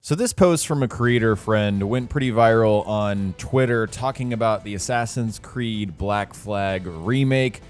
So this post from a creator friend went pretty viral on Twitter talking about the Assassin's Creed Black Flag remake.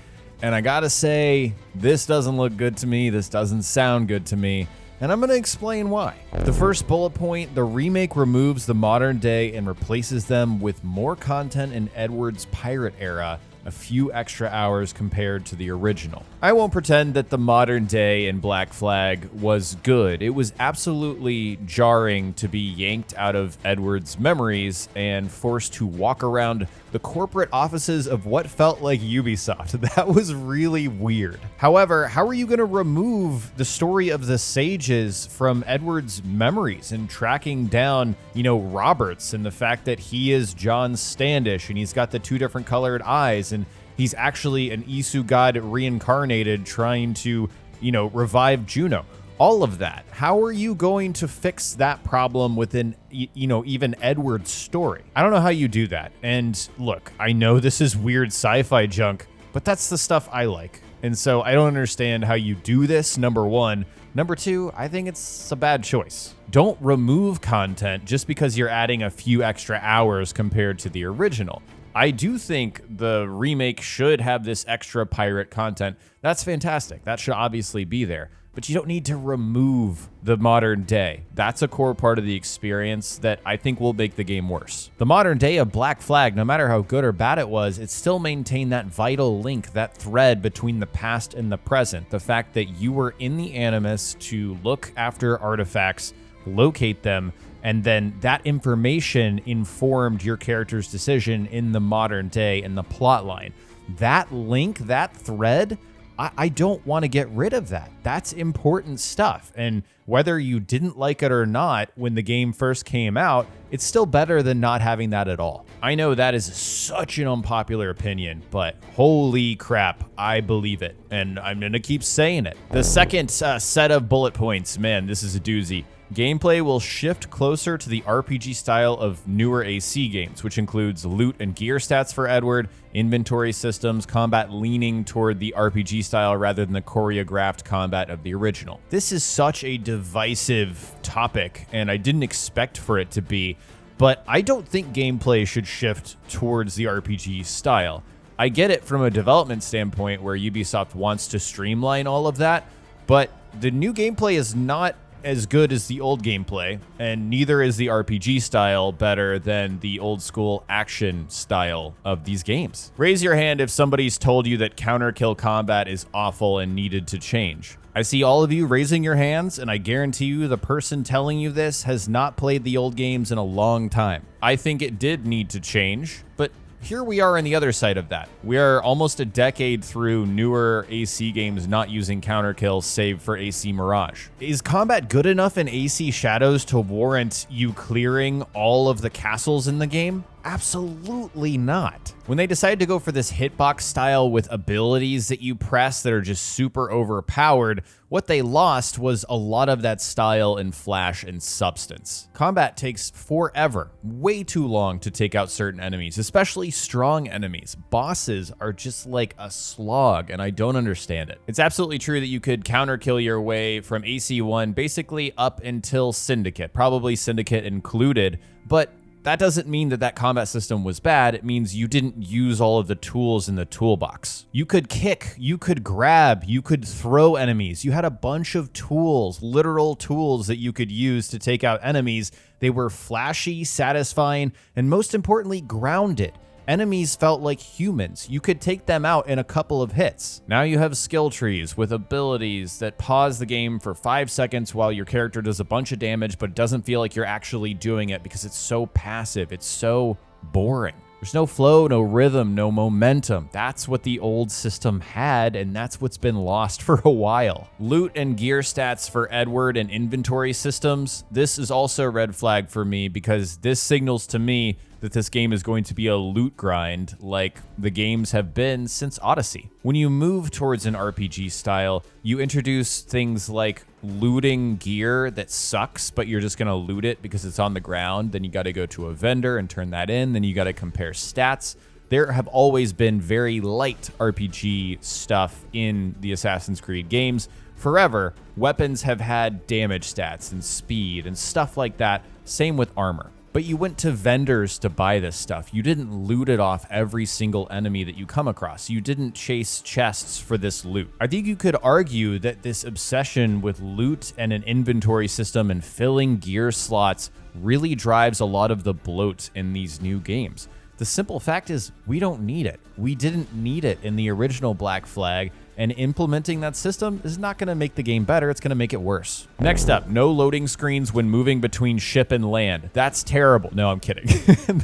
And I gotta say, this doesn't look good to me. This doesn't sound good to me. And I'm gonna explain why. The first bullet point, the remake removes the modern day and replaces them with more content in Edward's pirate era, a few extra hours compared to the original. I won't pretend that the modern day in Black Flag was good. It was absolutely jarring to be yanked out of Edward's memories and forced to walk around the corporate offices of what felt like Ubisoft. That was really weird. However, how are you going to remove the story of the sages from Edward's memories and tracking down, Roberts and the fact that he is John Standish and he's got the two different colored eyes and he's actually an Isu god reincarnated trying to, revive Juno? All of that. How are you going to fix that problem within, even Edward's story? I don't know how you do that. And look, I know this is weird sci-fi junk, but that's the stuff I like. And so I don't understand how you do this, number one. Number two, I think it's a bad choice. Don't remove content just because you're adding a few extra hours compared to the original. I do think the remake should have this extra pirate content. That's fantastic. That should obviously be there. But you don't need to remove the modern day. That's a core part of the experience that I think will make the game worse. The modern day of Black Flag, no matter how good or bad it was, it still maintained that vital link, that thread between the past and the present. The fact that you were in the Animus to look after artifacts, locate them, and then that information informed your character's decision in the modern day and the plot line. That link, that thread, I don't want to get rid of that. That's important stuff. And whether you didn't like it or not when the game first came out, it's still better than not having that at all. I know that is such an unpopular opinion, but holy crap, I believe it. And I'm going to keep saying it. The second set of bullet points, man, this is a doozy. Gameplay will shift closer to the RPG style of newer AC games, which includes loot and gear stats for Edward, inventory systems, combat leaning toward the RPG style rather than the choreographed combat of the original. This is such a divisive topic, and I didn't expect for it to be, but I don't think gameplay should shift towards the RPG style. I get it from a development standpoint where Ubisoft wants to streamline all of that, but the new gameplay is not as good as the old gameplay, and neither is the RPG style better than the old school action style of these games. Raise your hand if somebody's told you that counter kill combat is awful and needed to change. I see all of you raising your hands, and I guarantee you the person telling you this has not played the old games in a long time. I think it did need to change, but here we are on the other side of that. We are almost a decade through newer AC games not using counter kills save for AC Mirage. Is combat good enough in AC Shadows to warrant you clearing all of the castles in the game? Absolutely not. When they decided to go for this hitbox style with abilities that you press that are just super overpowered, what they lost was a lot of that style and flash and substance. Combat takes forever, way too long to take out certain enemies, especially strong enemies. Bosses are just like a slog, and I don't understand it. It's absolutely true that you could counter kill your way from AC1 basically up until Syndicate, probably Syndicate included, but that doesn't mean that combat system was bad. It means you didn't use all of the tools in the toolbox. You could kick, you could grab, you could throw enemies. You had a bunch of tools, literal tools that you could use to take out enemies. They were flashy, satisfying, and most importantly, grounded. Enemies felt like humans. You could take them out in a couple of hits. Now you have skill trees with abilities that pause the game for 5 seconds while your character does a bunch of damage, but it doesn't feel like you're actually doing it because it's so passive. It's so boring. There's no flow, no rhythm, no momentum. That's what the old system had, and that's what's been lost for a while. Loot and gear stats for Edward and inventory systems. This is also a red flag for me because this signals to me that this game is going to be a loot grind like the games have been since Odyssey. When you move towards an RPG style, you introduce things like looting gear that sucks, but you're just gonna loot it because it's on the ground. Then you gotta go to a vendor and turn that in. Then you gotta compare stats. There have always been very light RPG stuff in the Assassin's Creed games. Forever, weapons have had damage stats and speed and stuff like that, same with armor. But you went to vendors to buy this stuff. You didn't loot it off every single enemy that you come across. You didn't chase chests for this loot. I think you could argue that this obsession with loot and an inventory system and filling gear slots really drives a lot of the bloat in these new games. The simple fact is, we don't need it. We didn't need it in the original Black Flag, and implementing that system is not going to make the game better, it's going to make it worse. Next up, no loading screens when moving between ship and land. That's terrible. No, I'm kidding.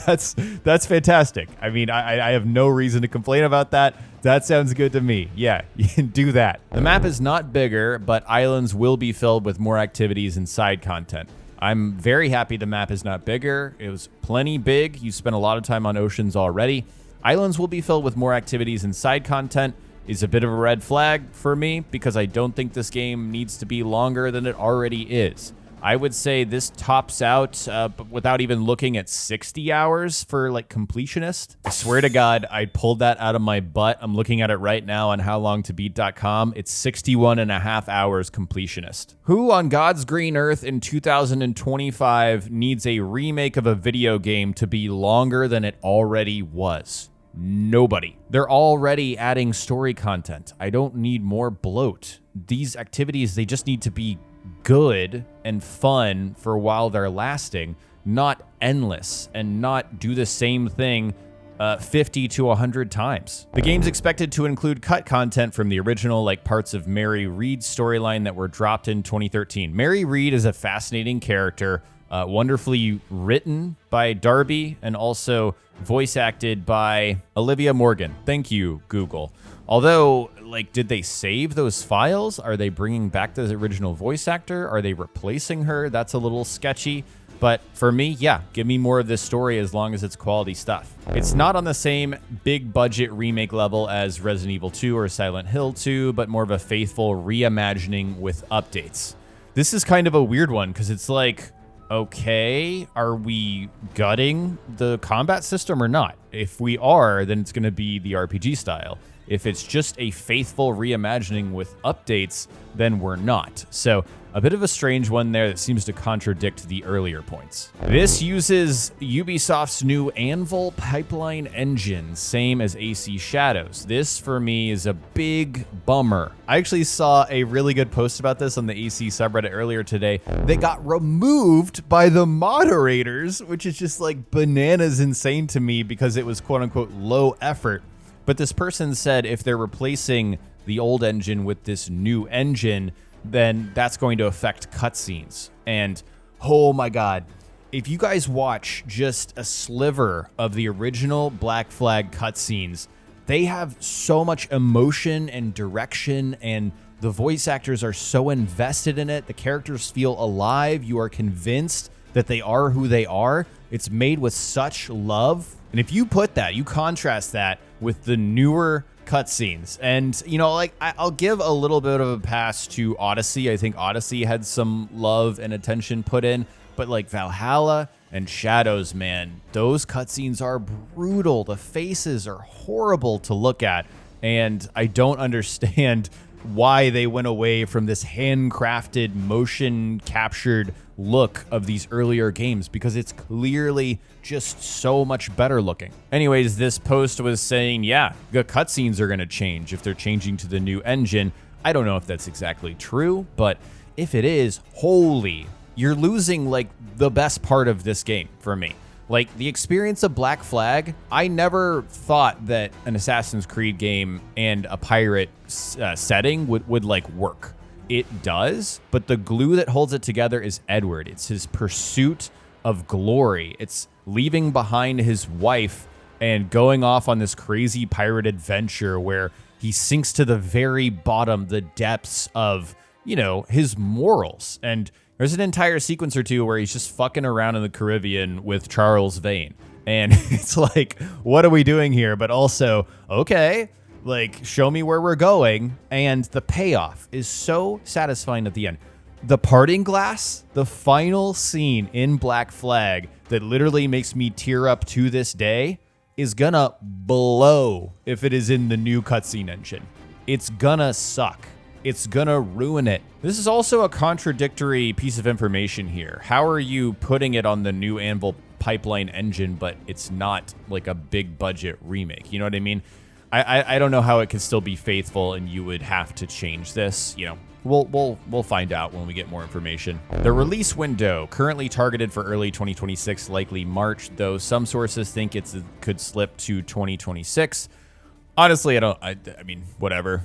That's fantastic. I mean, I have no reason to complain about that. That sounds good to me. Yeah, you can do that. The map is not bigger, but islands will be filled with more activities and side content. I'm very happy the map is not bigger. It was plenty big. You spent a lot of time on oceans already. Islands will be filled with more activities and side content. Is a bit of a red flag for me because I don't think this game needs to be longer than it already is. I would say this tops out, without even looking at 60 hours for like completionist. I swear to God, I pulled that out of my butt. I'm looking at it right now on howlongtobeat.com. It's 61 and a half hours completionist. Who on God's green earth in 2025 needs a remake of a video game to be longer than it already was? Nobody. They're already adding story content. I don't need more bloat. These activities, they just need to be good and fun for while they're lasting, not endless, and not do the same thing 50 to 100 times. The game's expected to include cut content from the original, like parts of Mary Reed's storyline that were dropped in 2013. Mary Reed is a fascinating character, wonderfully written by Darby and also voice acted by Olivia Morgan. Thank you, Google. Although, like, did they save those files? Are they bringing back the original voice actor? Are they replacing her? That's a little sketchy. But for me, yeah, give me more of this story as long as it's quality stuff. It's not on the same big budget remake level as Resident Evil 2 or Silent Hill 2, but more of a faithful reimagining with updates. This is kind of a weird one because it's like, okay, are we gutting the combat system or not? If we are, then it's going to be the RPG style. If it's just a faithful reimagining with updates, then we're not. So a bit of a strange one there that seems to contradict the earlier points. This uses Ubisoft's new Anvil pipeline engine, same as AC Shadows. This, for me, is a big bummer. I actually saw a really good post about this on the AC subreddit earlier today. They got removed by the moderators, which is just like bananas insane to me because it was quote unquote low effort. But this person said if they're replacing the old engine with this new engine, then that's going to affect cutscenes. And oh my God, if you guys watch just a sliver of the original Black Flag cutscenes, they have so much emotion and direction, and the voice actors are so invested in it. The characters feel alive. You are convinced that they are who they are. It's made with such love. And if you put that, you contrast that with the newer cutscenes, and you know, like I'll give a little bit of a pass to Odyssey. I think Odyssey had some love and attention put in, but like Valhalla and Shadows, man, those cutscenes are brutal. The faces are horrible to look at, and I don't understand why they went away from this handcrafted, motion captured look of these earlier games, because it's clearly just so much better looking. Anyways, this post was saying, yeah, the cutscenes are going to change if they're changing to the new engine. I don't know if that's exactly true, but if it is, holy, you're losing like the best part of this game for me. Like the experience of Black Flag, I never thought that an Assassin's Creed game and a pirate setting would like work. It does, but the glue that holds it together is Edward. It's his pursuit of glory. It's leaving behind his wife and going off on this crazy pirate adventure where he sinks to the very bottom, the depths of, you know, his morals. And there's an entire sequence or two where he's just fucking around in the Caribbean with Charles Vane. And it's like, what are we doing here? But also, okay, like, show me where we're going. And the payoff is so satisfying at the end. The parting glass, the final scene in Black Flag that literally makes me tear up to this day, is gonna blow if it is in the new cutscene engine. It's gonna suck. it's gonna ruin it. This is also a contradictory piece of information here. How are you putting it on the new Anvil pipeline engine, but it's not like a big budget remake? You know what I mean? I don't know how it can still be faithful, and you would have to change this. You know, we'll find out when we get more information. The release window currently targeted for early 2026, likely March, though some sources think it could slip to 2026. Honestly, I mean, whatever.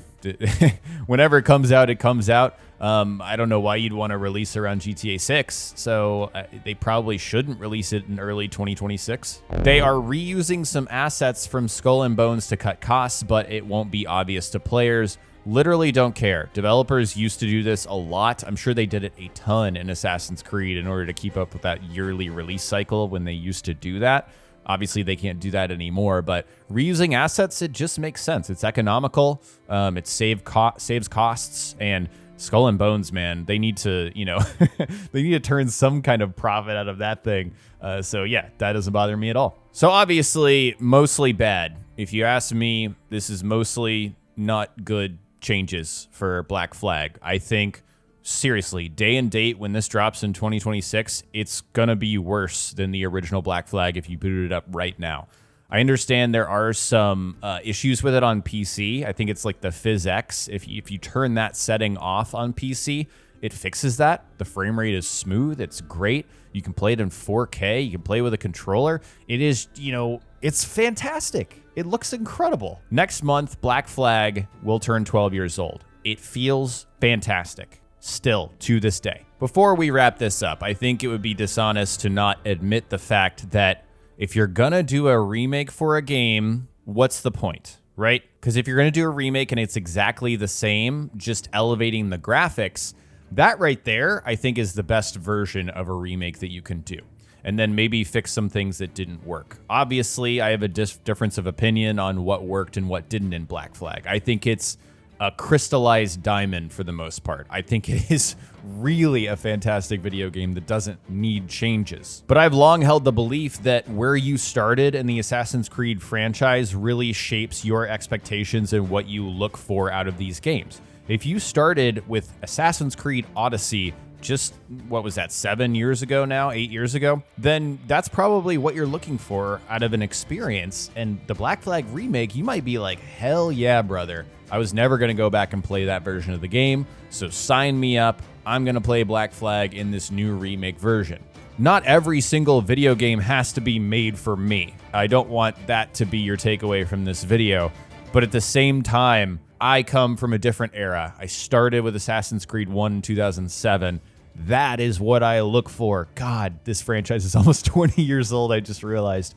Whenever it comes out, it comes out. I don't know why you'd want to release around GTA 6, so they probably shouldn't release it in early 2026. They are reusing some assets from Skull and Bones to cut costs, but it won't be obvious to players. Literally don't care. Developers used to do this a lot. I'm sure they did it a ton in Assassin's Creed in order to keep up with that yearly release cycle when they used to do that. Obviously, they can't do that anymore, but reusing assets, it just makes sense. It's economical, it saves costs, and Skull and Bones, man, they need to, you know, they need to turn some kind of profit out of that thing. So yeah, that doesn't bother me at all. So obviously, mostly bad. If you ask me, this is mostly not good changes for Black Flag. I think, seriously, day and date when this drops in 2026, it's gonna be worse than the original Black Flag if you boot it up right now. I understand there are some issues with it on PC. I think it's like the PhysX. If you turn that setting off on PC, it fixes that. The frame rate is smooth. It's great. You can play it in 4K. You can play with a controller. It is, you know, it's fantastic. It looks incredible. Next month, Black Flag will turn 12 years old. It feels fantastic. Still, to this day. Before we wrap this up, I think it would be dishonest to not admit the fact that if you're gonna do a remake for a game, what's the point, right? Because if you're gonna do a remake and it's exactly the same, just elevating the graphics, that right there, I think, is the best version of a remake that you can do. And then maybe fix some things that didn't work. Obviously, I have a difference of opinion on what worked and what didn't in Black Flag. I think it's a crystallized diamond for the most part. I think it is really a fantastic video game that doesn't need changes. But I've long held the belief that where you started in the Assassin's Creed franchise really shapes your expectations and what you look for out of these games. If you started with Assassin's Creed Odyssey just, what was that, 7 years ago now, 8 years ago, then that's probably what you're looking for out of an experience. And the Black Flag remake, you might be like, hell yeah, brother. I was never going to go back and play that version of the game, so sign me up. I'm going to play Black Flag in this new remake version. Not every single video game has to be made for me. I don't want that to be your takeaway from this video, but at the same time, I come from a different era. I started with Assassin's Creed 1 in 2007. That is what I look for. God, this franchise is almost 20 years old, I just realized.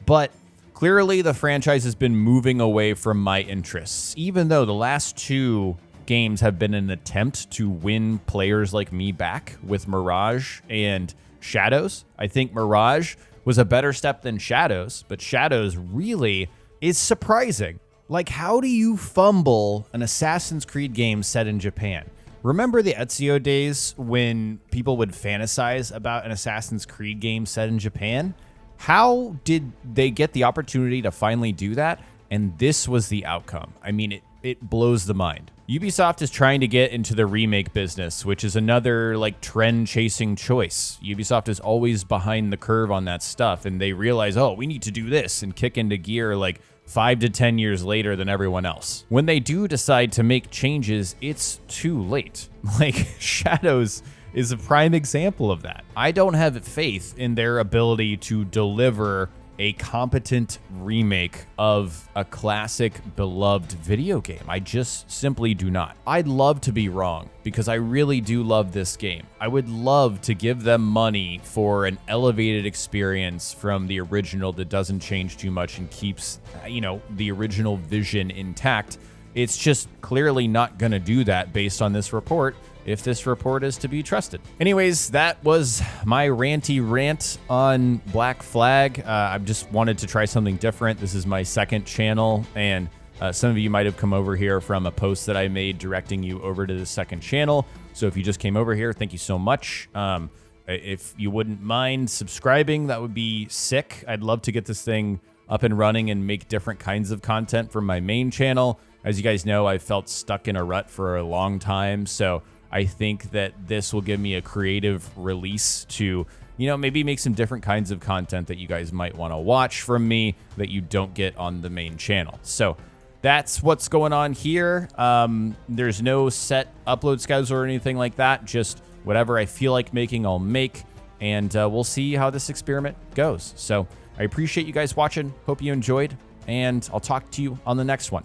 But clearly, the franchise has been moving away from my interests, even though the last two games have been an attempt to win players like me back with Mirage and Shadows. I think Mirage was a better step than Shadows, but Shadows really is surprising. Like, how do you fumble an Assassin's Creed game set in Japan? Remember the Ezio days when people would fantasize about an Assassin's Creed game set in Japan? How did they get the opportunity to finally do that? And this was the outcome. I mean, it blows the mind. Ubisoft is trying to get into the remake business, which is another like trend-chasing choice. Ubisoft is always behind the curve on that stuff, and they realize, oh, we need to do this, and kick into gear like 5 to 10 years later than everyone else. When they do decide to make changes, it's too late. Like, Shadows is a prime example of that. I don't have faith in their ability to deliver a competent remake of a classic, beloved video game. I just simply do not. I'd love to be wrong, because I really do love this game. I would love to give them money for an elevated experience from the original that doesn't change too much and keeps, you know, the original vision intact. It's just clearly not gonna do that based on this report, if this report is to be trusted. Anyways, that was my ranty rant on Black Flag. I just wanted to try something different. This is my second channel, and some of you might have come over here from a post that I made directing you over to the second channel. So if you just came over here, thank you so much. If you wouldn't mind subscribing, that would be sick. I'd love to get this thing up and running and make different kinds of content for my main channel. As you guys know, I've felt stuck in a rut for a long time, so I think that this will give me a creative release to, maybe make some different kinds of content that you guys might want to watch from me that you don't get on the main channel. So that's what's going on here. There's no set upload schedule or anything like that. Just whatever I feel like making, I'll make. And we'll see how this experiment goes. So I appreciate you guys watching. Hope you enjoyed. And I'll talk to you on the next one.